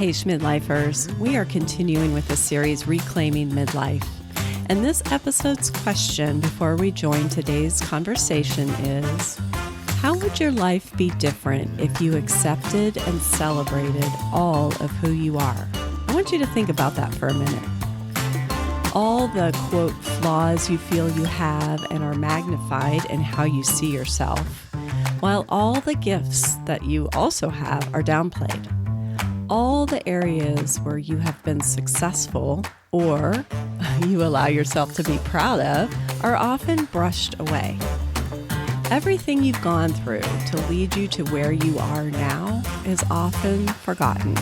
Hey, Midlifers. We are continuing with the series Reclaiming Midlife. And this episode's question before we join today's conversation is, how would your life be different if you accepted and celebrated all of who you are? I want you to think about that for a minute. All the, quote, flaws you feel you have and are magnified in how you see yourself, while all the gifts that you also have are downplayed. All the areas where you have been successful or you allow yourself to be proud of are often brushed away. Everything you've gone through to lead you to where you are now is often forgotten.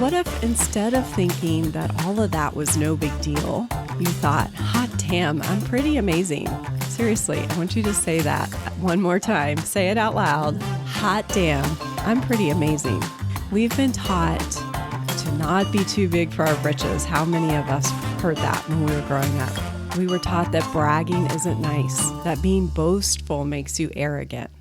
What if instead of thinking that all of that was no big deal, you thought, hot damn, I'm pretty amazing. Seriously, I want you to say that one more time. Say it out loud. Hot damn, I'm pretty amazing. We've been taught to not be too big for our britches. How many of us heard that when we were growing up? We were taught that bragging isn't nice, that being boastful makes you arrogant.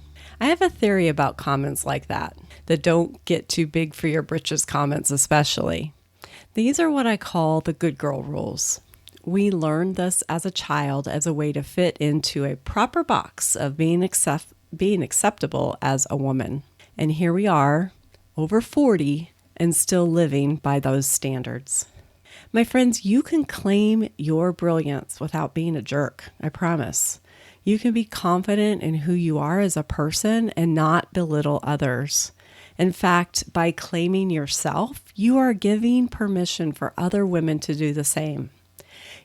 I have a theory about comments like that, the don't get too big for your britches comments especially. These are what I call the good girl rules. We learned this as a child as a way to fit into a proper box of being acceptable as a woman. And here we are, over 40, and still living by those standards. My friends, you can claim your brilliance without being a jerk, I promise. You can be confident in who you are as a person and not belittle others. In fact, by claiming yourself, you are giving permission for other women to do the same.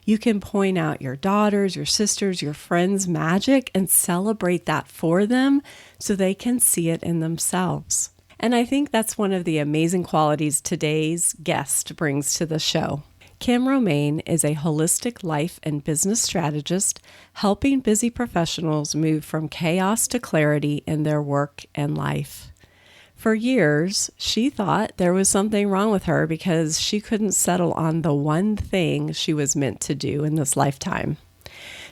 You can point out your daughters, your sisters, your friends' magic and celebrate that for them so they can see it in themselves. And I think that's one of the amazing qualities today's guest brings to the show. Kim Romain is a holistic life and business strategist, helping busy professionals move from chaos to clarity in their work and life. For years, she thought there was something wrong with her because she couldn't settle on the one thing she was meant to do in this lifetime.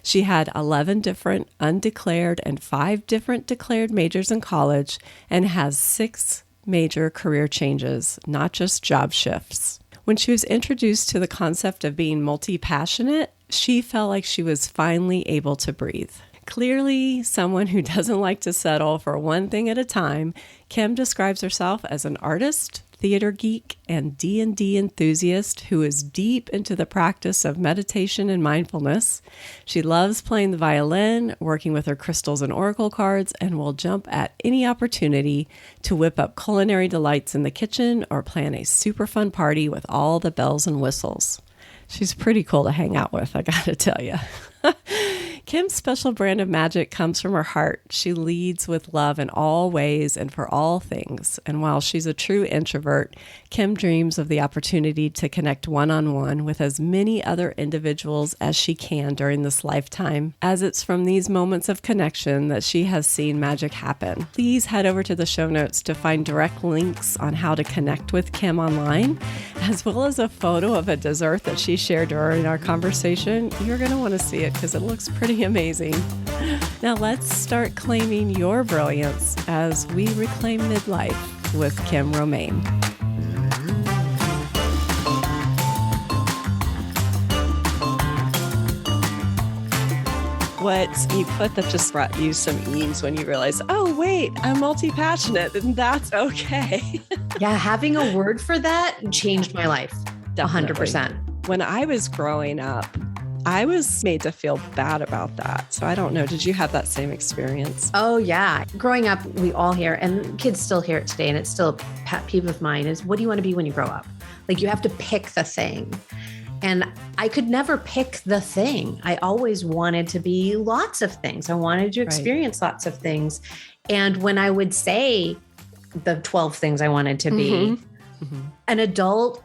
She had 11 different undeclared and 5 different declared majors in college and has 6 major career changes, not just job shifts. When she was introduced to the concept of being multi-passionate, she felt like she was finally able to breathe. Clearly, someone who doesn't like to settle for one thing at a time, Kim describes herself as an artist, theater geek, and D&D enthusiast who is deep into the practice of meditation and mindfulness. She loves playing the violin, working with her crystals and oracle cards, and will jump at any opportunity to whip up culinary delights in the kitchen or plan a super fun party with all the bells and whistles. She's pretty cool to hang out with, I gotta tell you. Kim's special brand of magic comes from her heart. She leads with love in all ways and for all things. And while she's a true introvert, Kim dreams of the opportunity to connect one-on-one with as many other individuals as she can during this lifetime, as it's from these moments of connection that she has seen magic happen. Please head over to the show notes to find direct links on how to connect with Kim online, as well as a photo of a dessert that she shared during our conversation. You're going to want to see it because it looks pretty amazing. Now let's start claiming your brilliance as we reclaim midlife with Kim Romain. What you put that just brought you some ease when you realized, oh, wait, I'm multi-passionate and that's okay. Yeah, having a word for that changed my life. Definitely. 100%. When I was growing up, I was made to feel bad about that. So I don't know. Did you have that same experience? Oh, yeah. Growing up, we all hear, and kids still hear it today, and it's still a pet peeve of mine, is what do you want to be when you grow up? Like you have to pick the thing. And I could never pick the thing. I always wanted to be lots of things. I wanted to experience lots of things. And when I would say the 12 things I wanted to be, an adult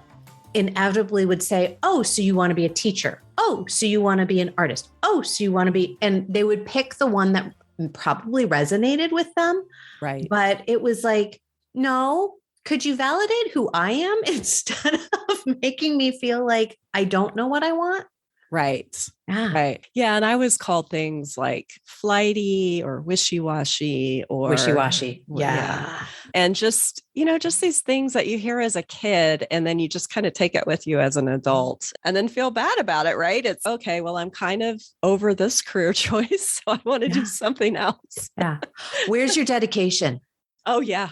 inevitably would say, oh, so you want to be a teacher? Oh, so you want to be an artist? Oh, so you want to be, and they would pick the one that probably resonated with them. Right. But it was like, no, could you validate who I am instead of making me feel like I don't know what I want? Right. Yeah. Right. Yeah. And I was called things like flighty or wishy-washy or wishy-washy. Yeah. And just, just these things that you hear as a kid, and then you just kind of take it with you as an adult and then feel bad about it, right? It's okay. Well, I'm kind of over this career choice, so I want to do something else. Yeah. Where's your dedication? Oh, yeah.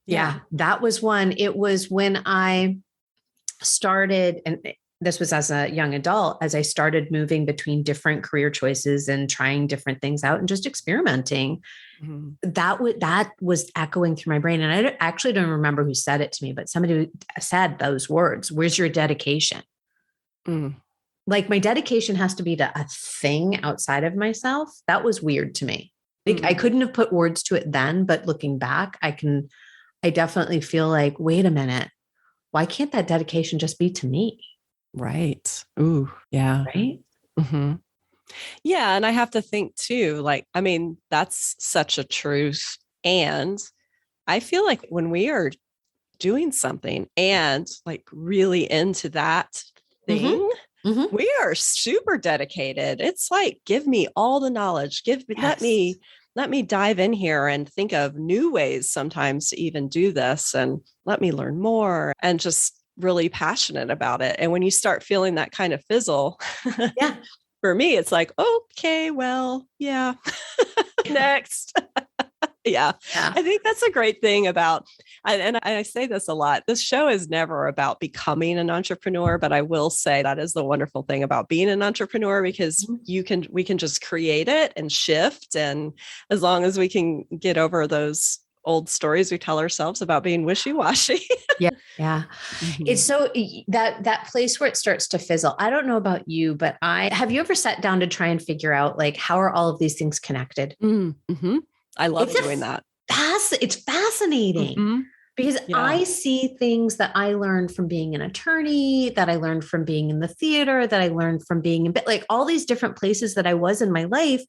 Yeah. That was one. It was when I started, and this was as a young adult, as I started moving between different career choices and trying different things out and just experimenting. Mm-hmm. That was echoing through my brain. And I actually don't remember who said it to me, but somebody said those words. Where's your dedication? Mm. Like, my dedication has to be to a thing outside of myself. That was weird to me. Like, I couldn't have put words to it then, but looking back, I definitely feel like, wait a minute, why can't that dedication just be to me? Right. Ooh, yeah. Right. Mm-hmm. Yeah. And I have to think too, that's such a truth. And I feel like when we are doing something and really into that thing, mm-hmm. we are super dedicated. It's like, give me all the knowledge, let me dive in here and think of new ways sometimes to even do this, and let me learn more, and just really passionate about it. And when you start feeling that kind of fizzle, for me, it's like, okay, well, yeah, next. Yeah. I think that's a great thing about, and I say this a lot, this show is never about becoming an entrepreneur, but I will say that is the wonderful thing about being an entrepreneur, because we can just create it and shift. And as long as we can get over those old stories we tell ourselves about being wishy-washy. Yeah. Mm-hmm. It's so that place where it starts to fizzle. I don't know about you, but have you ever sat down to try and figure out, like, how are all of these things connected? Mm-hmm. I love doing that. It's fascinating because I see things that I learned from being an attorney, that I learned from being in the theater, that I learned from being like all these different places that I was in my life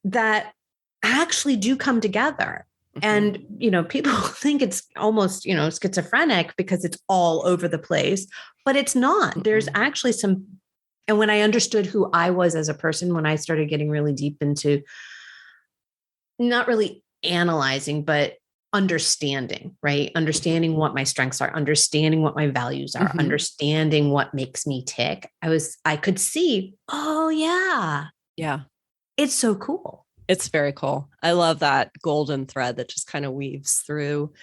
that actually do come together. And, people think it's almost, schizophrenic because it's all over the place, but it's not. There's actually and when I understood who I was as a person, when I started getting really deep into not really analyzing, but understanding, right? Understanding what my strengths are, understanding what my values are, understanding what makes me tick. I could see, oh yeah. Yeah. It's so cool. It's very cool. I love that golden thread that just kind of weaves through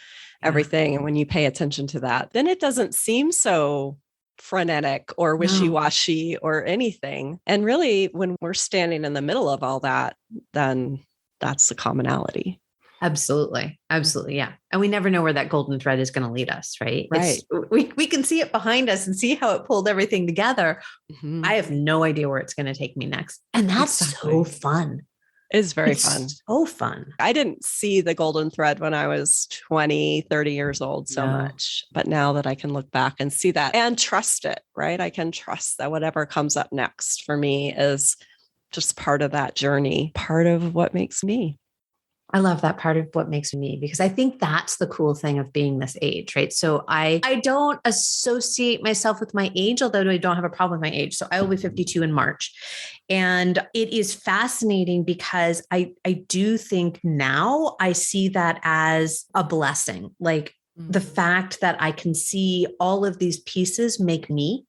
everything. And when you pay attention to that, then it doesn't seem so frenetic or wishy-washy or anything. And really, when we're standing in the middle of all that, then that's the commonality. Absolutely. Absolutely. Yeah. And we never know where that golden thread is going to lead us, right? Right. We can see it behind us and see how it pulled everything together. Mm-hmm. I have no idea where it's going to take me next. And that's so fun. It's very fun. So fun. I didn't see the golden thread when I was 20, 30 years old so much. But now that I can look back and see that and trust it, right? I can trust that whatever comes up next for me is just part of that journey, part of what makes me. I love that part of what makes me, because I think that's the cool thing of being this age, right? So I don't associate myself with my age, although I don't have a problem with my age. So I will be 52 in March. And it is fascinating because I do think now I see that as a blessing. Like the fact that I can see all of these pieces make me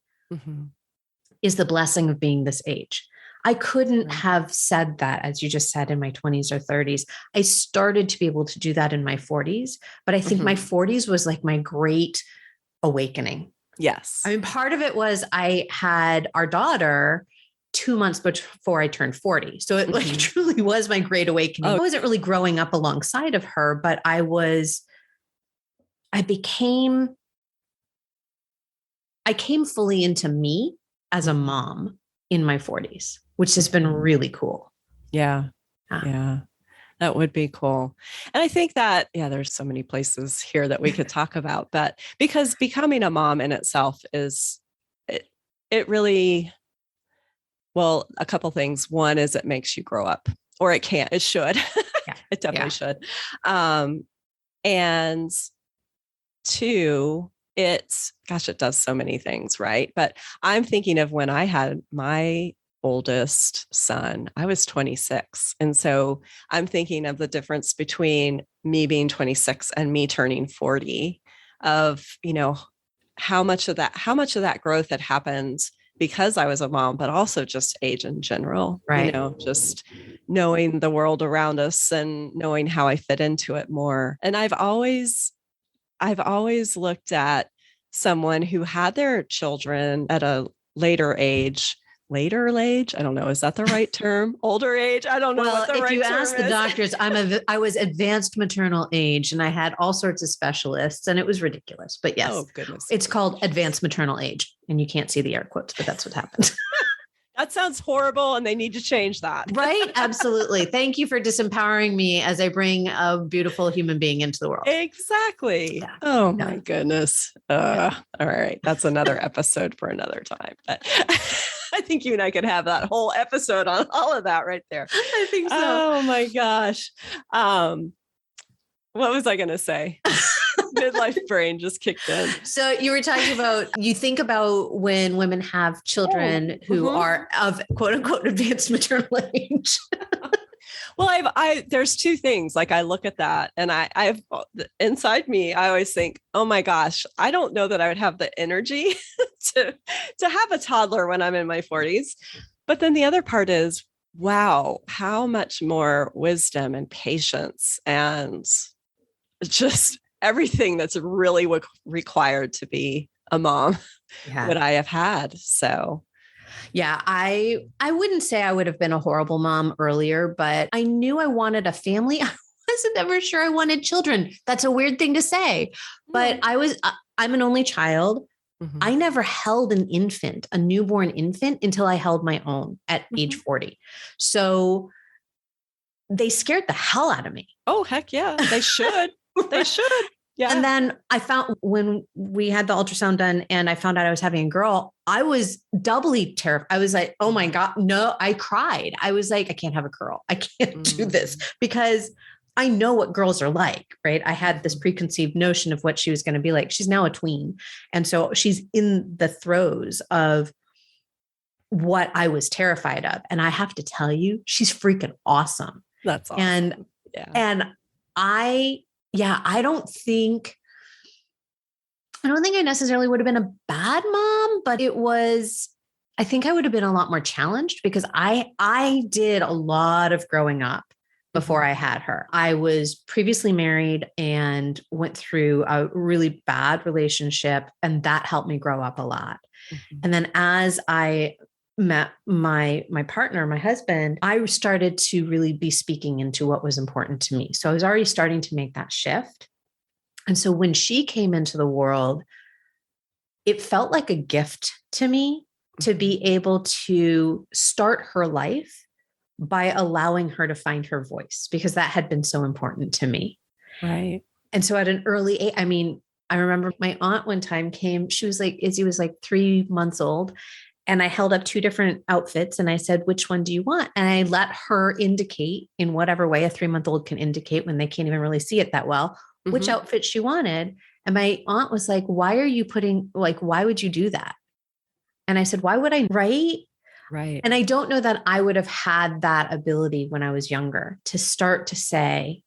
is the blessing of being this age. I couldn't have said that, as you just said, in my 20s or 30s. I started to be able to do that in my 40s, but I think my 40s was like my great awakening. Yes. I mean, part of it was I had our daughter 2 months before I turned 40. So it like truly was my great awakening. I wasn't really growing up alongside of her, but I came fully into me as a mom in my 40s, which has been really cool. Yeah. Yeah. That would be cool. And I think that, there's so many places here that we could talk about, but because becoming a mom in itself it really, well, a couple things. One is it makes you grow up, or it should. It definitely should. And two, it does so many things, right? But I'm thinking of when I had my oldest son, I was 26. And so I'm thinking of the difference between me being 26 and me turning 40 of, how much of that growth had happened because I was a mom, but also just age in general, Right. Just knowing the world around us and knowing how I fit into it more. And I've always looked at someone who had their children at a later age. I don't know. Is that the right term? Older age? I don't know what the right term is. If you ask the doctors, I was advanced maternal age and I had all sorts of specialists and it was ridiculous. But yes, oh, goodness. It's called advanced maternal age. And you can't see the air quotes, but that's what happened. That sounds horrible and they need to change that. Right? Absolutely. Thank you for disempowering me as I bring a beautiful human being into the world. Exactly. Yeah. Oh my goodness. All right. That's another episode for another time. But I think you and I could have that whole episode on all of that right there. I think so. Oh my gosh. What was I going to say? Midlife brain just kicked in. So you were talking about, you think about when women have children who are of quote unquote advanced maternal age. Well, there's two things. Like I look at that and I've inside me, I always think, oh my gosh, I don't know that I would have the energy to have a toddler when I'm in my 40s. But then the other part is, wow, how much more wisdom and patience and just everything that's really required to be a mom would I have had. So yeah, I wouldn't say I would have been a horrible mom earlier, but I knew I wanted a family. I wasn't ever sure I wanted children. That's a weird thing to say, but I'm an only child. Mm-hmm. I never held a newborn infant until I held my own at age 40. So they scared the hell out of me. Oh, heck yeah. They should. They should. Yeah. And then I found when we had the ultrasound done and I found out I was having a girl, I was doubly terrified. I was like, oh my God, no, I cried. I was like, I can't have a girl. I can't do this because I know what girls are like, right? I had this preconceived notion of what she was going to be like. She's now a tween. And so she's in the throes of what I was terrified of. And I have to tell you, she's freaking awesome. That's awesome. And I don't think I necessarily would have been a bad mom, but I think I would have been a lot more challenged because I did a lot of growing up before I had her. I was previously married and went through a really bad relationship, and that helped me grow up a lot. Mm-hmm. And then as I met my partner, my husband, I started to really be speaking into what was important to me. So I was already starting to make that shift. And so when she came into the world, it felt like a gift to me to be able to start her life by allowing her to find her voice, because that had been so important to me. Right. And so at an early age, I remember my aunt one time came, she was like, Izzy was like 3 months old. And I held up 2 different outfits and I said, which one do you want? And I let her indicate in whatever way a 3-month-old can indicate when they can't even really see it that well, which outfit she wanted. And my aunt was like, why would you do that? And I said, why would I? Right. And I don't know that I would have had that ability when I was younger to start to say,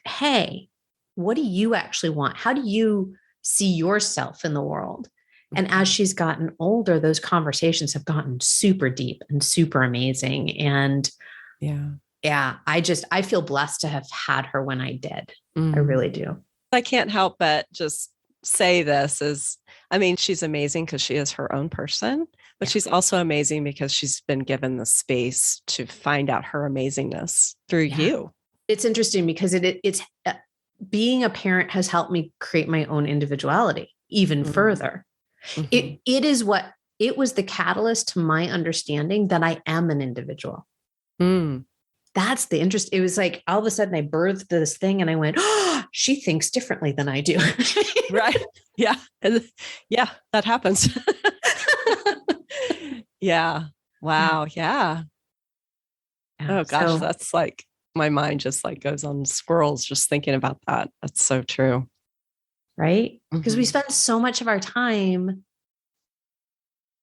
hey, what do you actually want? How do you see yourself in the world? And as she's gotten older, those conversations have gotten super deep and super amazing. And I feel blessed to have had her when I did. I really do. I can't help but just say she's amazing because she is her own person, but she's also amazing because she's been given the space to find out her amazingness through you. It's interesting because it's being a parent has helped me create my own individuality even further. Mm-hmm. It was the catalyst to my understanding that I am an individual. That's the interest. It was like, all of a sudden I birthed this thing and I went, oh, she thinks differently than I do. Right. Yeah. That happens. Yeah. Wow. Yeah. Oh gosh. That's like, my mind just like goes on squirrels just thinking about that. That's so true. Right? Because we spend so much of our time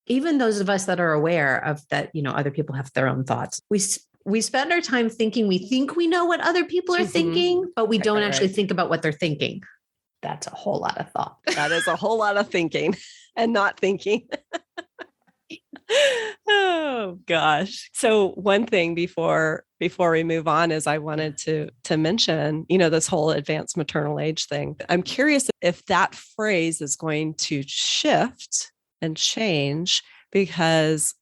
even those of us that are aware of that, other people have their own thoughts. We spend our time thinking we think we know what other people are thinking, but we don't actually think about what they're thinking. That's a whole lot of thought. That is a whole lot of thinking and not thinking. Oh gosh. So one thing before we move on is I wanted to mention, this whole advanced maternal age thing. I'm curious if that phrase is going to shift and change, because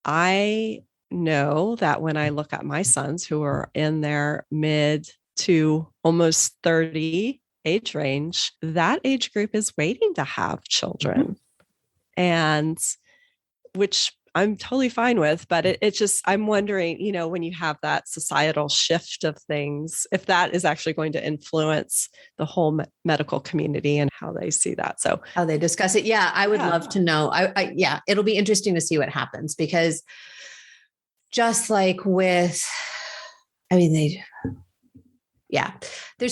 I know that when I look at my sons who are in their mid to almost 30 age range, that age group is waiting to have children. Mm-hmm. And which I'm totally fine with, but it's just, I'm wondering, when you have that societal shift of things, if that is actually going to influence the whole medical community and how they see that. So how they discuss it. Yeah. I would love to know. It'll be interesting to see what happens, because just like with, there's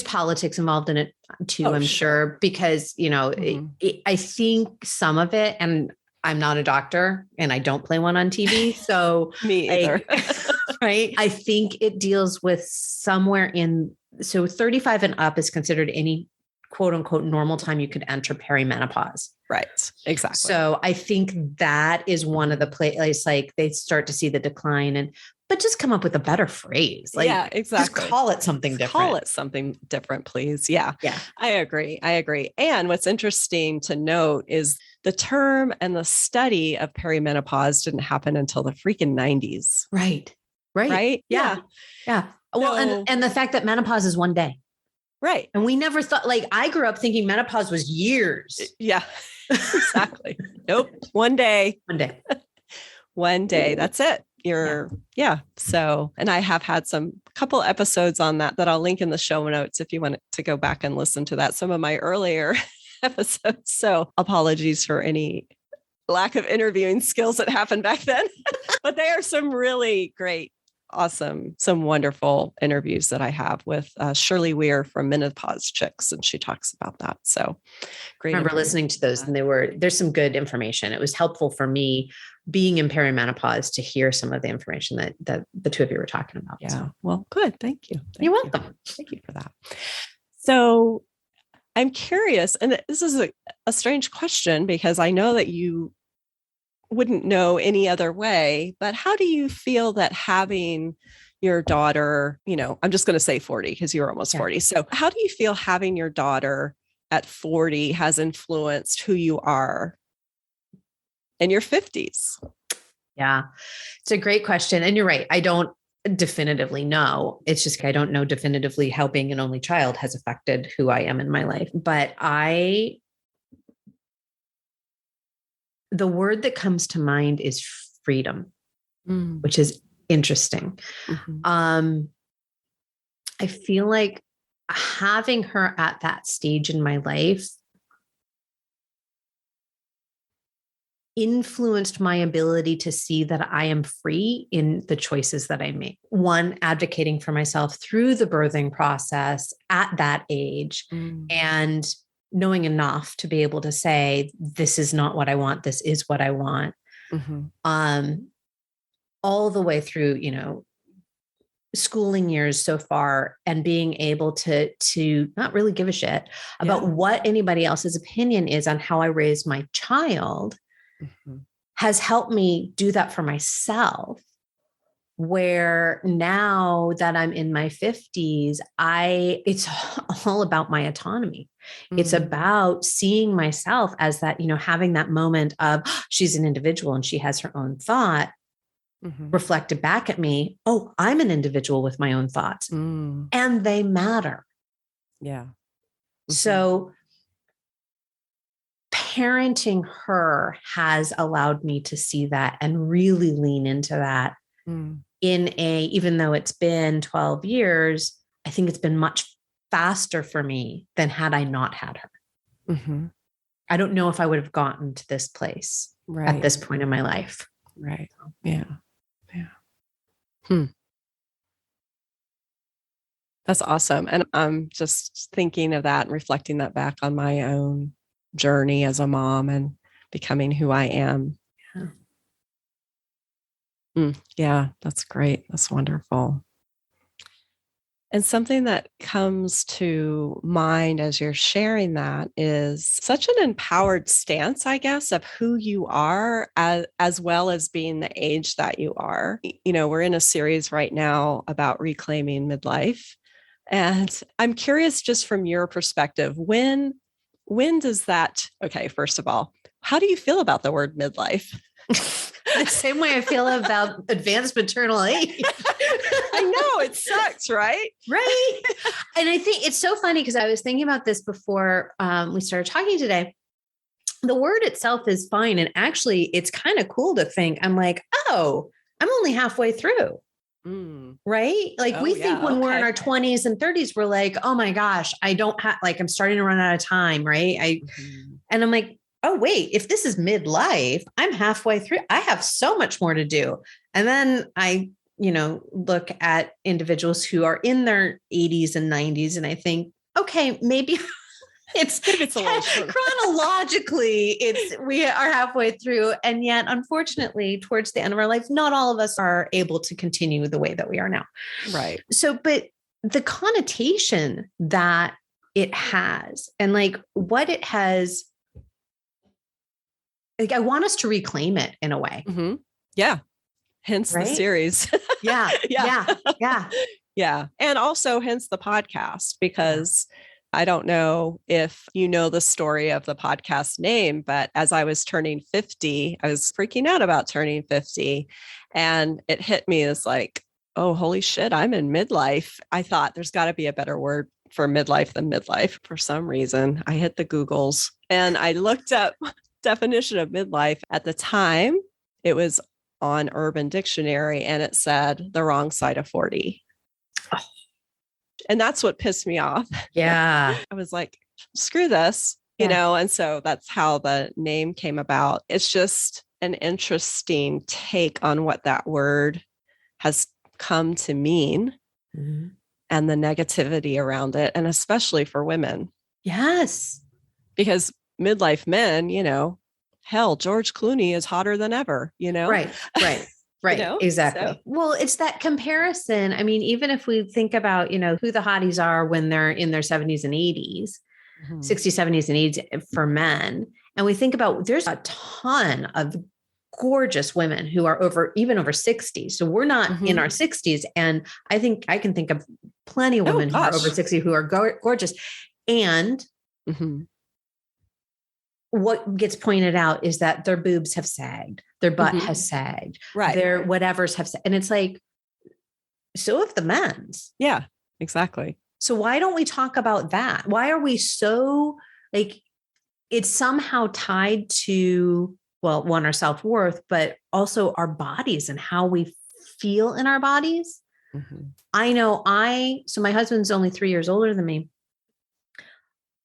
politics involved in it too, I'm sure, because, I think some of it, and I'm not a doctor and I don't play one on TV. So me either. Right. I think it deals with somewhere so 35 and up is considered any quote unquote normal time you could enter perimenopause. Right. Exactly. So I think that is one of the places, like they start to see the decline, but just come up with a better phrase. Like, yeah, exactly. Just call it something different. Call it something different, please. Yeah. Yeah. I agree. And what's interesting to note is the term and the study of perimenopause didn't happen until the freaking 90s. Right. Yeah. Well, and the fact that menopause is one day. Right. And we never thought, like, I grew up thinking menopause was years. Yeah, exactly. Nope. One day. One day. That's it. So, and I have had a couple episodes on that I'll link in the show notes if you want to go back and listen to that. Some of my earlier episodes. So apologies for any lack of interviewing skills that happened back then, but they are some really great, awesome, some wonderful interviews that I have with Shirley Weir from Menopause Chicks. And she talks about that. So great. I remember listening to those, and there's some good information. It was helpful for me being in perimenopause to hear some of the information that the two of you were talking about. Yeah. So. Well, good. Thank you. You're welcome. Thank you for that. So I'm curious, and this is a strange question because I know that you wouldn't know any other way, but how do you feel that having your daughter, I'm just going to say 40 because you're almost 40. So how do you feel having your daughter at 40 has influenced who you are in your 50s? Yeah, it's a great question. And you're right. I don't definitively know. It's just, I don't know definitively how being an only child has affected who I am in my life. But the word that comes to mind is freedom, which is interesting. Mm-hmm. I feel like having her at that stage in my life influenced my ability to see that I am free in the choices that I make. One, advocating for myself through the birthing process at that age, and knowing enough to be able to say, this is not what I want. This is what I want. Mm-hmm. All the way through, schooling years so far, and being able to not really give a shit about what anybody else's opinion is on how I raise my child, has helped me do that for myself. Where now that I'm in my 50s, it's all about my autonomy. It's about seeing myself as that, having that moment of she's an individual and she has her own thought reflected back at me. Oh, I'm an individual with my own thoughts and they matter. Yeah. So parenting her has allowed me to see that and really lean into that. Even though it's been 12 years, I think it's been much faster for me than had I not had her. I don't know if I would have gotten to this place at this point in my life. Right. Yeah. Yeah. That's awesome. And I'm just thinking of that and reflecting that back on my own journey as a mom and becoming who I am. Yeah, that's great. That's wonderful. And something that comes to mind as you're sharing that is such an empowered stance, I guess, of who you are as well as being the age that you are. We're in a series right now about reclaiming midlife. And I'm curious, just from your perspective, when does that, okay, first of all, how do you feel about the word midlife? The same way I feel about advanced maternal age. I know, it sucks, right? Right. And I think it's so funny because I was thinking about this before we started talking today. The word itself is fine. And actually, it's kind of cool to think, I'm like, oh, I'm only halfway through. Right. Like we think when we're in our 20s and 30s, we're like, oh my gosh, I don't have, like, I'm starting to run out of time. Right. And I'm like, oh, wait, if this is midlife, I'm halfway through. I have so much more to do. And then I, look at individuals who are in their 80s and 90s. And I think, okay, maybe it's chronologically, we are halfway through. And yet, unfortunately, towards the end of our life, not all of us are able to continue the way that we are now. Right. So, but the connotation that it has and like what it has, like, I want us to reclaim it in a way. Mm-hmm. Yeah. Hence the series. Yeah. And also hence the podcast, because I don't know if you know the story of the podcast name, but as I was turning 50, I was freaking out about turning 50. And it hit me as like, oh, holy shit, I'm in midlife. I thought there's got to be a better word for midlife than midlife. For some reason, I hit the Googles and I looked up definition of midlife. At the time, it was on Urban Dictionary and it said the wrong side of 40. Oh. And that's what pissed me off. Yeah. I was like, screw this, and so that's how the name came about. It's just an interesting take on what that word has come to mean and the negativity around it, and especially for women. Yes. Because midlife men, hell, George Clooney is hotter than ever, Right. Exactly. So. Well, it's that comparison. I mean, even if we think about, who the hotties are when they're in their 70s and 80s, 60s, 70s and 80s for men. And we think about, there's a ton of gorgeous women who are even over 60. So we're not in our 60s. And I think I can think of plenty of women who are over 60 who are gorgeous. And what gets pointed out is that their boobs have sagged, their butt has sagged, their whatevers have sagged. And it's like, so have the men's. Yeah, exactly. So why don't we talk about that? Why are we so like, it's somehow tied to, well, one, our self-worth, but also our bodies and how we feel in our bodies. I know so my husband's only 3 years older than me.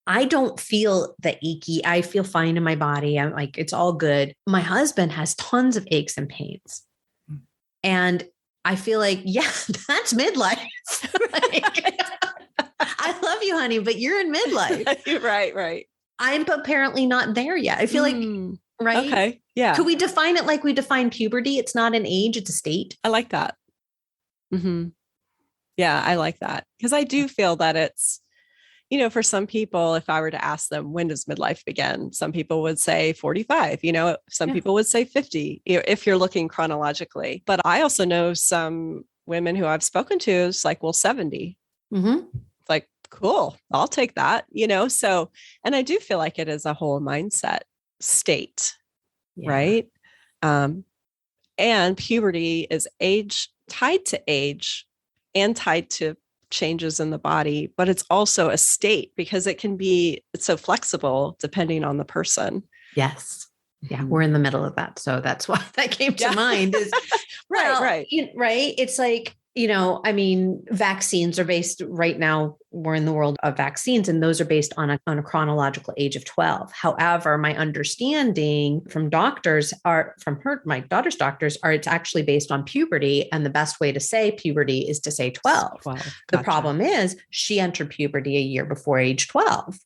I don't feel the achy. I feel fine in my body. I'm like, it's all good. My husband has tons of aches and pains. And I feel like, yeah, that's midlife. I love you, honey, but you're in midlife. Right. I'm apparently not there yet. I feel like, right? Okay. Yeah. Could we define it like we define puberty? It's not an age, it's a state. I like that. Yeah, I like that. Because I do feel that it's, for some people, if I were to ask them, when does midlife begin? Some people would say 45, some people would say 50, if you're looking chronologically. But I also know some women who I've spoken to, it's like, well, 70. Like, cool, I'll take that, so, and I do feel like it is a whole mindset state, right? And puberty is tied to age and tied to changes in the body, but it's also a state because it's so flexible depending on the person. Yes. Yeah. We're in the middle of that. So that's why that came to mind is right. It's like, I mean, vaccines are based right now. We're in the world of vaccines and those are based on a chronological age of 12. However, my understanding from doctors my daughter's doctors it's actually based on puberty. And the best way to say puberty is to say 12. Gotcha. The problem is she entered puberty a year before age 12.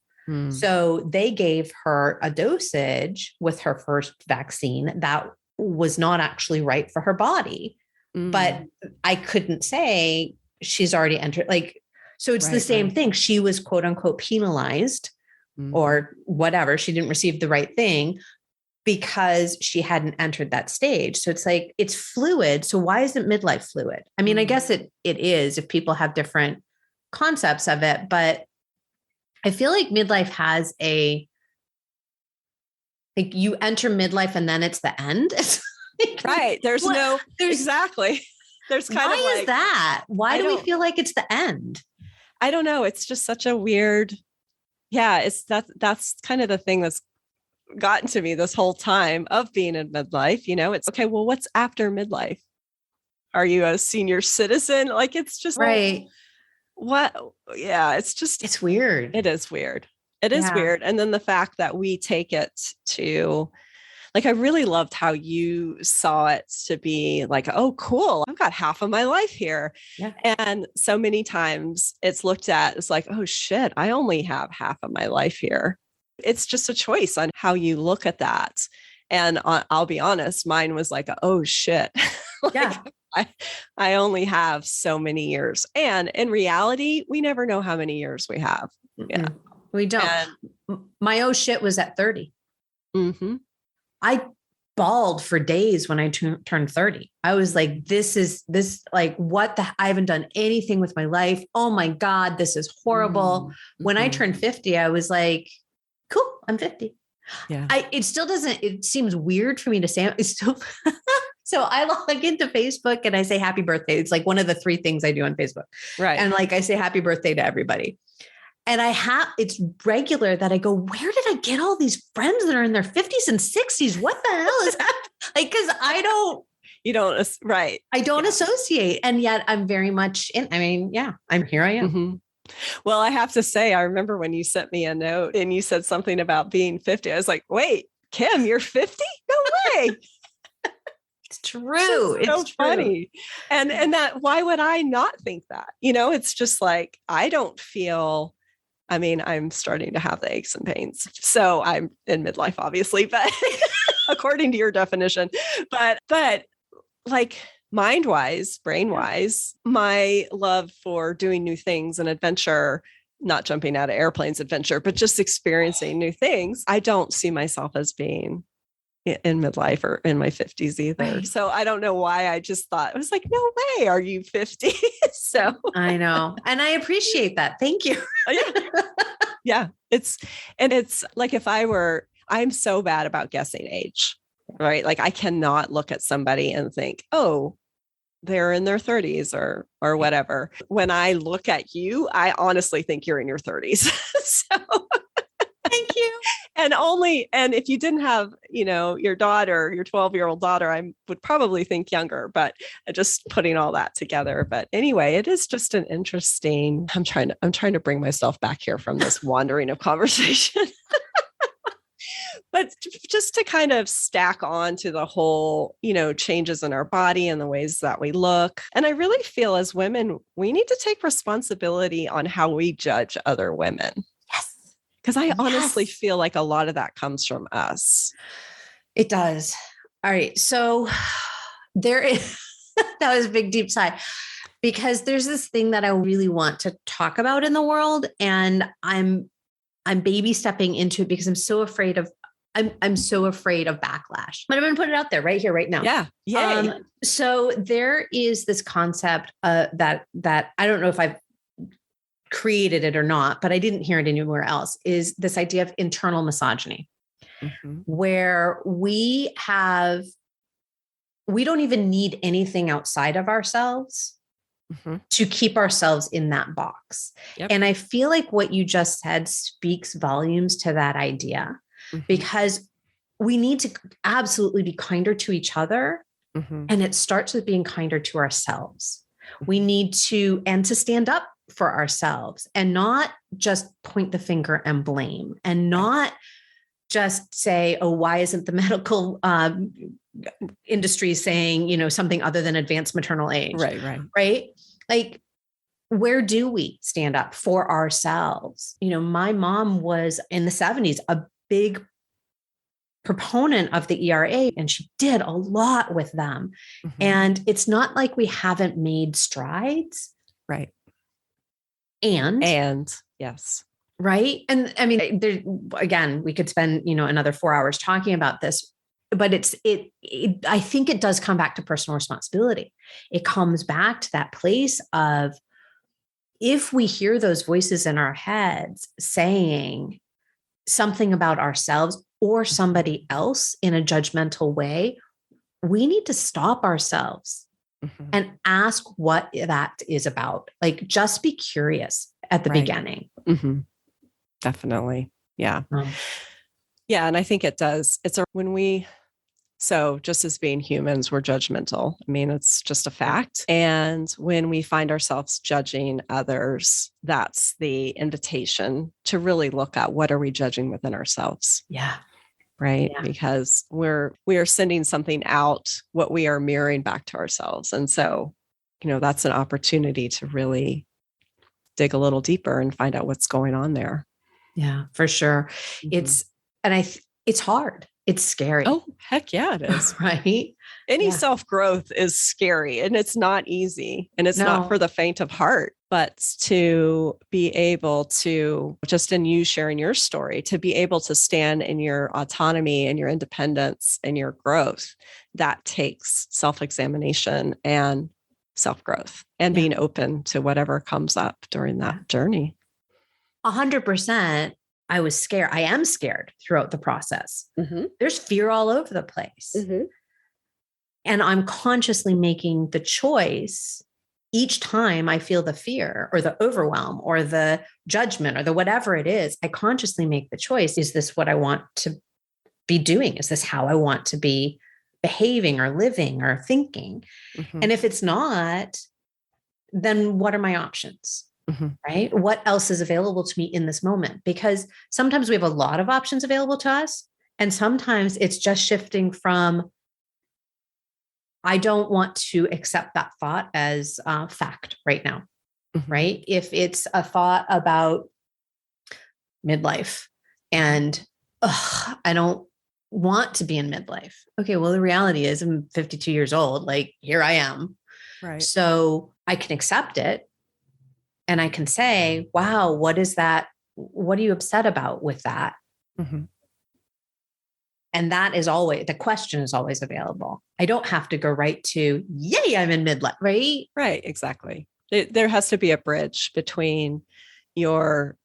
So they gave her a dosage with her first vaccine that was not actually right for her body. But I couldn't say she's already entered. Like, so it's the same thing. She was quote unquote penalized or whatever. She didn't receive the right thing because she hadn't entered that stage. So it's like, it's fluid. So why isn't midlife fluid? I mean, I guess it is if people have different concepts of it, but I feel like midlife has like you enter midlife and then it's the end. Right. There's exactly. There's kind of why is that? Why do we feel like it's the end? I don't know. It's just such a weird, that's kind of the thing that's gotten to me this whole time of being in midlife. It's okay. Well, what's after midlife? Are you a senior citizen? Like, it's just right. What? Yeah. It's weird. It is weird. It is weird. And then the fact that we take it to, like, I really loved how you saw it to be like, oh, cool. I've got half of my life here. Yeah. And so many times it's looked at as like, oh shit, I only have half of my life here. It's just a choice on how you look at that. And I'll be honest, mine was like, oh shit. I only have so many years. And in reality, we never know how many years we have. Yeah. We don't. My oh shit was at 30. Mm-hmm. I bawled for days when I turned 30. I was like, I haven't done anything with my life. Oh my God, this is horrible. Mm-hmm. When I turned 50, I was like, cool, I'm 50. Yeah. It seems weird for me to say it's still. So I log into Facebook and I say happy birthday. It's like one of the 3 things I do on Facebook. Right. And like, I say happy birthday to everybody. And it's regular that I go, where did I get all these friends that are in their 50s and 60s? What the hell is that? Like, cause I don't associate. And yet I'm very much here I am. Mm-hmm. Well, I have to say, I remember when you sent me a note and you said something about being 50. I was like, wait, Kim, you're 50? No way. It's true. It's so funny. And that, why would I not think that? It's just like, I don't feel, I'm starting to have the aches and pains. So I'm in midlife, obviously, but according to your definition, but like mind-wise, brain-wise, my love for doing new things and adventure, not jumping out of airplanes adventure, but just experiencing new things. I don't see myself as being in midlife or in my 50s either. Right. So I don't know why I just thought, I was like, no way, are you 50? So I know. And I appreciate that. Thank you. Yeah. It's like, I'm so bad about guessing age, right? Like, I cannot look at somebody and think, oh, they're in their 30s or whatever. When I look at you, I honestly think you're in your 30s. So thank you. And if you didn't have, your daughter, your 12-year-old daughter, I would probably think younger, but just putting all that together. But anyway, it is just an interesting, I'm trying to bring myself back here from this wandering of conversation. But just to kind of stack on to the whole, changes in our body and the ways that we look. And I really feel as women, we need to take responsibility on how we judge other women. Yes. Because I honestly feel like a lot of that comes from us. It does. All right. So there is, that was a big, deep sigh, because there's this thing that I really want to talk about in the world. And I'm baby stepping into it because I'm so afraid of backlash, but I'm going to put it out there right here, right now. Yeah. Yay. So there is this concept that I don't know if I've created it or not, but I didn't hear it anywhere else, is this idea of internal misogyny, where we don't even need anything outside of ourselves to keep ourselves in that box. Yep. And I feel like what you just said speaks volumes to that idea, because we need to absolutely be kinder to each other. And it starts with being kinder to ourselves. We need to stand up for ourselves and not just point the finger and blame, and not just say, oh, why isn't the medical industry saying, something other than advanced maternal age? Right. Like, where do we stand up for ourselves? My mom was in the 70s, a big proponent of the ERA, and she did a lot with them. Mm-hmm. And it's not like we haven't made strides. Right. And yes. Right. And I mean, there, again, we could spend, another 4 hours talking about this, but I think it does come back to personal responsibility. It comes back to that place of, if we hear those voices in our heads saying something about ourselves or somebody else in a judgmental way, we need to stop ourselves and ask what that is about. Like, just be curious at the beginning. Definitely. Yeah. Yeah. And I think it does. So just as being humans, we're judgmental. I mean, it's just a fact. And when we find ourselves judging others, that's the invitation to really look at, what are we judging within ourselves? Yeah. Right. Yeah. Because we are sending something out, what we are mirroring back to ourselves. And so, that's an opportunity to really dig a little deeper and find out what's going on there. Yeah, for sure. It's hard. It's scary. Oh, heck yeah, it is. Right. Any self-growth is scary, and it's not easy, and it's not for the faint of heart, but to be able to, just in you sharing your story, to be able to stand in your autonomy and your independence and your growth, that takes self-examination and self-growth and being open to whatever comes up during that journey. 100%. I was scared. I am scared throughout the process. There's fear all over the place. And I'm consciously making the choice each time I feel the fear or the overwhelm or the judgment or the whatever it is. I consciously make the choice. Is this what I want to be doing? Is this how I want to be behaving or living or thinking? And if it's not, then what are my options? Right? What else is available to me in this moment? Because sometimes we have a lot of options available to us. And sometimes it's just shifting from, I don't want to accept that thought as fact right now. Right? If it's a thought about midlife and I don't want to be in midlife. Okay, well, the reality is I'm 52 years old. Like, here I am. Right. So I can accept it. And I can say, wow, what is that? What are you upset about with that? And that is always, the question is always available. I don't have to go right to, yay, I'm in midlife, right? Right, exactly. There has to be a bridge between your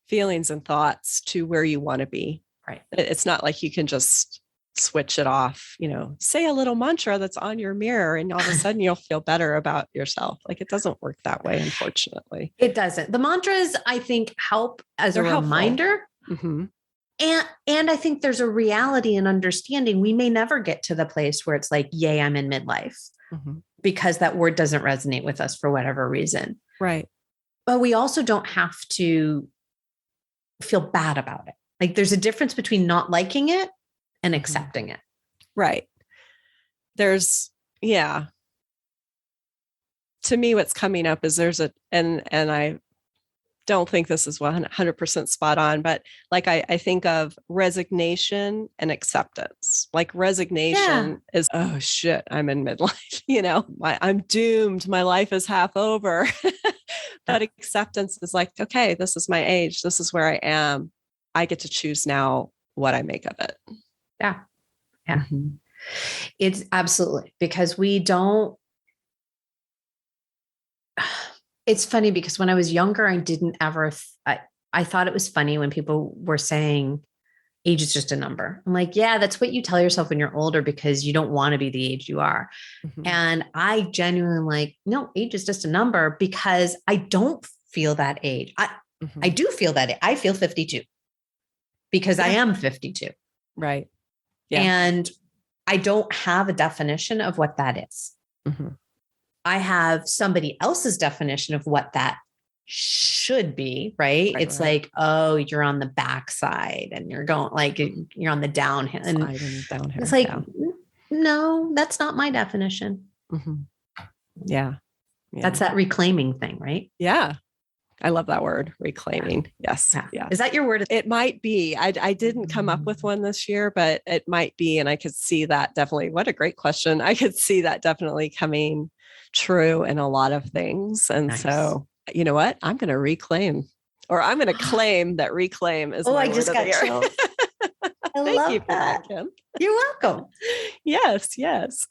feelings and thoughts to where you want to be. Right. It's not like you can just switch it off, say a little mantra that's on your mirror and all of a sudden you'll feel better about yourself. Like, it doesn't work that way, unfortunately. It doesn't. The mantras, I think, help as They're a helpful. reminder. And I think there's a reality and understanding. We may never get to the place where it's like, yay, I'm in midlife, because that word doesn't resonate with us for whatever reason. Right. But we also don't have to feel bad about it. Like, there's a difference between not liking it and accepting it. Right. To me, what's coming up is and I don't think this is 100% spot on, but like, I think of resignation and acceptance. Like, resignation is, oh shit, I'm in midlife, I'm doomed. My life is half over. But acceptance is like, okay, this is my age. This is where I am. I get to choose now what I make of it. Yeah. It's absolutely, because we don't, it's funny because when I was younger, I didn't ever, I thought it was funny when people were saying age is just a number. I'm like, yeah, that's what you tell yourself when you're older because you don't want to be the age you are. And I genuinely no, age is just a number because I don't feel that age. I do feel that I feel 52 because I am 52. Right. Yeah. And I don't have a definition of what that is. I have somebody else's definition of what that should be, right? It's like, oh, you're on the backside and you're going like you're on the downhill. And it's like, no, that's not my definition. Yeah. That's that reclaiming thing, right? Yeah. I love that word, reclaiming. Yes. Yeah. Yeah. Is that your word? It might be. I didn't come up with one this year, but it might be. And I could see that definitely. What a great question. I could see that definitely coming true in a lot of things. And Nice. So, you know what? I'm going to reclaim, or I'm going to claim that reclaim is my I word just of the got year. chills. I Thank love you for that, Kim. You're welcome. Yes, yes.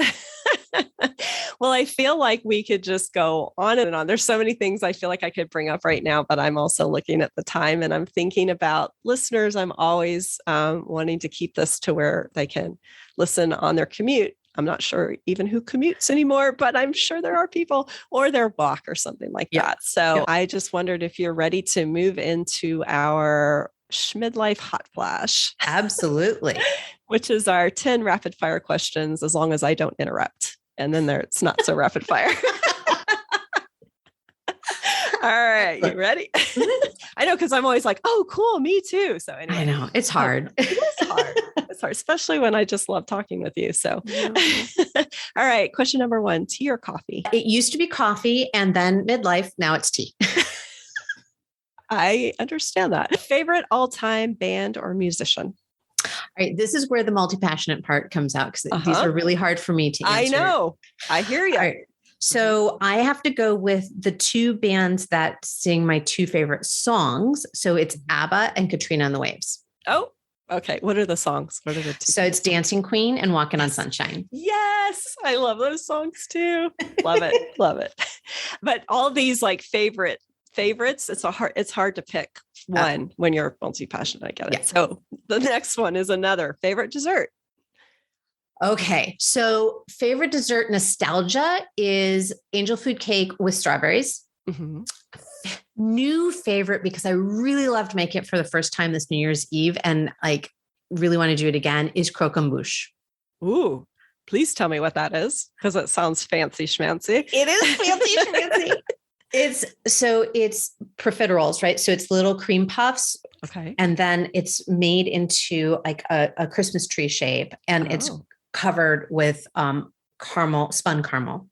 Well, I feel like we could just go on and on. There's so many things I feel like I could bring up right now, but I'm also looking at the time and I'm thinking about listeners. I'm always wanting to keep this to where they can listen on their commute. I'm not sure even who commutes anymore, but I'm sure there are people, or their walk or something like that. So I just wondered if you're ready to move into our Midlife Hot Flash. Absolutely. Which is our 10 rapid fire questions, as long as I don't interrupt. And then it's not so rapid fire. All right. You ready? I know, because I'm always like, oh, cool. Me too. So anyway. I know. It's hard. It is hard. It's hard, especially when I just love talking with you. So, all right. Question number 1, tea or coffee? It used to be coffee and then midlife. Now it's tea. I understand that. Favorite all-time band or musician? All right. This is where the multi-passionate part comes out, because these are really hard for me to answer. I know. I hear you. All right. So I have to go with the 2 bands that sing my 2 favorite songs. So it's ABBA and Katrina and the Waves. Oh, okay. What are the songs? What are the 2? So it's Dancing Queen and Walking on Sunshine. Yes. I love those songs too. Love it. Love it. But all these like favorites, it's hard to pick one when you're multi-passionate. I get it. Yeah. So the next one is another favorite dessert. Okay. So favorite dessert nostalgia is angel food cake with strawberries. Mm-hmm. New favorite, because I really loved making it for the first time this New Year's Eve and like really want to do it again, is croquembouche. Ooh, please tell me what that is, because it sounds fancy schmancy. It is fancy schmancy. It's profiteroles, right? So it's little cream puffs. Okay. And then it's made into like a Christmas tree shape, and it's covered with spun caramel.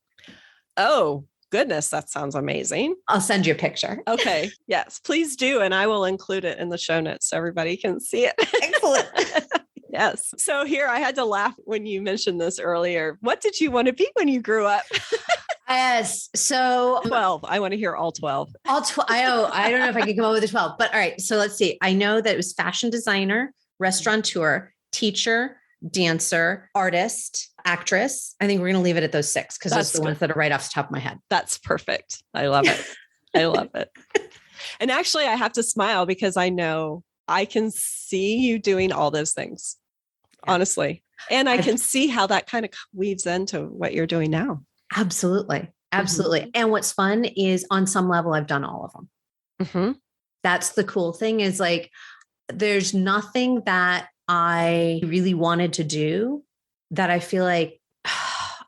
Oh, goodness. That sounds amazing. I'll send you a picture. Okay. Yes, please do. And I will include it in the show notes so everybody can see it. Excellent. Yes. So here, I had to laugh when you mentioned this earlier. What did you want to be when you grew up? Yes. So 12. I want to hear all 12. All 12. I don't know if I could come up with a 12, but all right. So let's see. I know that it was fashion designer, restaurateur, teacher, dancer, artist, actress. I think we're going to leave it at those 6, because those are the ones that are right off the top of my head. That's perfect. I love it. I love it. And actually, I have to smile because I know I can see you doing all those things, honestly. And I can see how that kind of weaves into what you're doing now. Absolutely. Absolutely. Mm-hmm. And what's fun is on some level, I've done all of them. Mm-hmm. That's the cool thing, is like, there's nothing that I really wanted to do that I feel like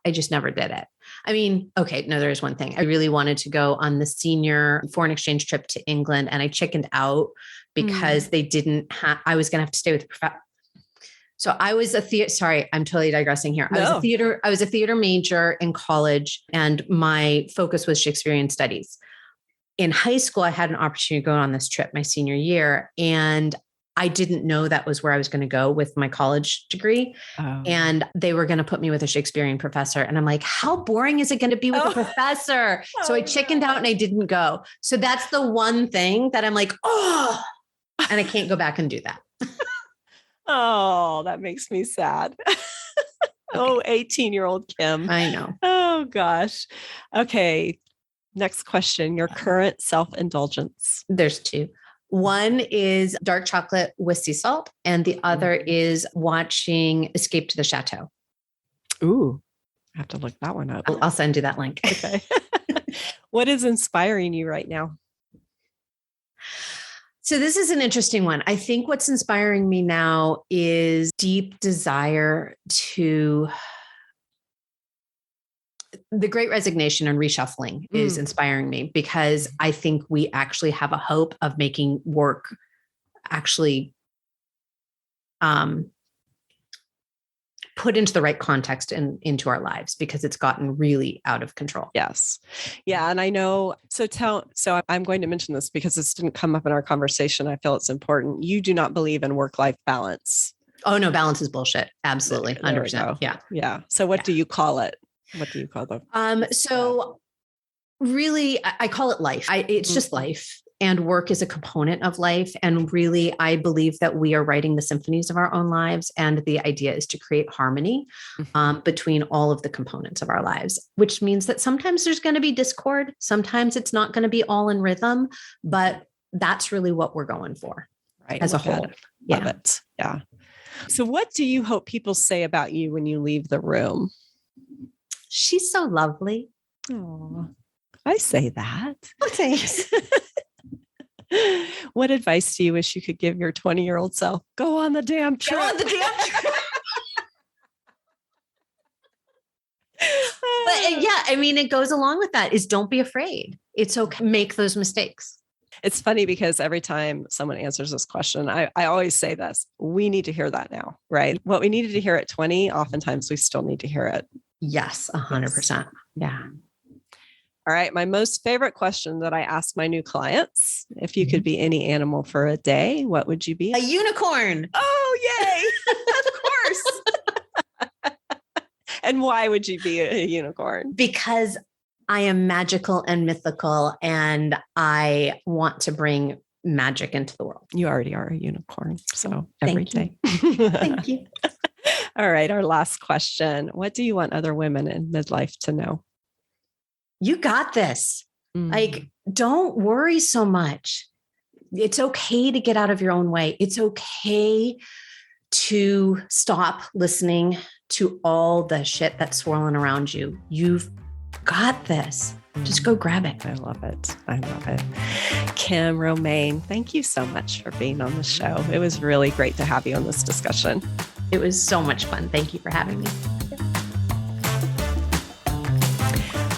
I just never did it. I mean, okay, no, there is one thing. I really wanted to go on the senior foreign exchange trip to England, and I chickened out because they didn't have, I was going to have to stay with the professor. So I was sorry, I'm totally digressing here. No. I was a theater major in college, and my focus was Shakespearean studies. In high school, I had an opportunity to go on this trip my senior year, and I didn't know that was where I was going to go with my college degree. Oh. And they were going to put me with a Shakespearean professor. And I'm like, how boring is it going to be with a professor? So I chickened out and I didn't go. So that's the one thing that I'm like, and I can't go back and do that. Oh, that makes me sad. Oh, 18-year-old Kim. I know. Oh, gosh. Okay. Next question. Your current self-indulgence. There's 2. One is dark chocolate with sea salt, and the other is watching Escape to the Chateau. Ooh, I have to look that one up. I'll send you that link. Okay. What is inspiring you right now? So this is an interesting one. I think what's inspiring me now is deep desire to... The Great Resignation and reshuffling is inspiring me, because I think we actually have a hope of making work actually put into the right context and into our lives, because it's gotten really out of control. Yes. Yeah. And I know, so I'm going to mention this because this didn't come up in our conversation. I feel it's important. You do not believe in work-life balance. Oh no, balance is bullshit. Absolutely. There we 100%. go. Yeah. Yeah. So what do you call it? What do you call them? So really, I call it life. It's just life. And work is a component of life. And really, I believe that we are writing the symphonies of our own lives. And the idea is to create harmony between all of the components of our lives, which means that sometimes there's going to be discord. Sometimes it's not going to be all in rhythm, but that's really what we're going for, right, as a whole. Love it. Yeah. So what do you hope people say about you when you leave the room? She's so lovely. Oh, I say that. Oh, thanks. What advice do you wish you could give your 20-year-old self? Go on the damn trip. Go on the damn trip. But yeah, I mean, it goes along with that is don't be afraid. It's okay. Make those mistakes. It's funny because every time someone answers this question, I always say this, we need to hear that now, right? What we needed to hear at 20, oftentimes we still need to hear it. Yes, 100%. Yeah. All right. My most favorite question that I ask my new clients, if you could be any animal for a day, what would you be? A unicorn. Oh, yay. Of course. And why would you be a unicorn? Because I am magical and mythical, and I want to bring magic into the world. You already are a unicorn. So Thank you. Thank you. All right. Our last question. What do you want other women in midlife to know? You got this. Like, don't worry so much. It's okay to get out of your own way. It's okay to stop listening to all the shit that's swirling around you. You've got this. Just go grab it. I love it. I love it. Kim Romain, thank you so much for being on the show. It was really great to have you on this discussion. It was so much fun. Thank you for having me.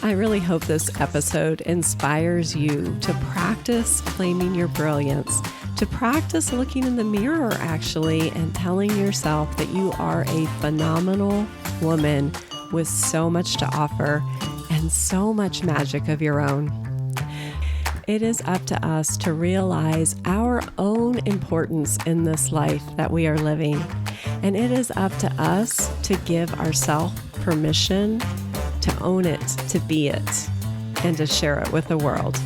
I really hope this episode inspires you to practice claiming your brilliance, to practice looking in the mirror, actually, and telling yourself that you are a phenomenal woman with so much to offer and so much magic of your own. It is up to us to realize our own importance in this life that we are living. And it is up to us to give ourselves permission to own it, to be it, and to share it with the world.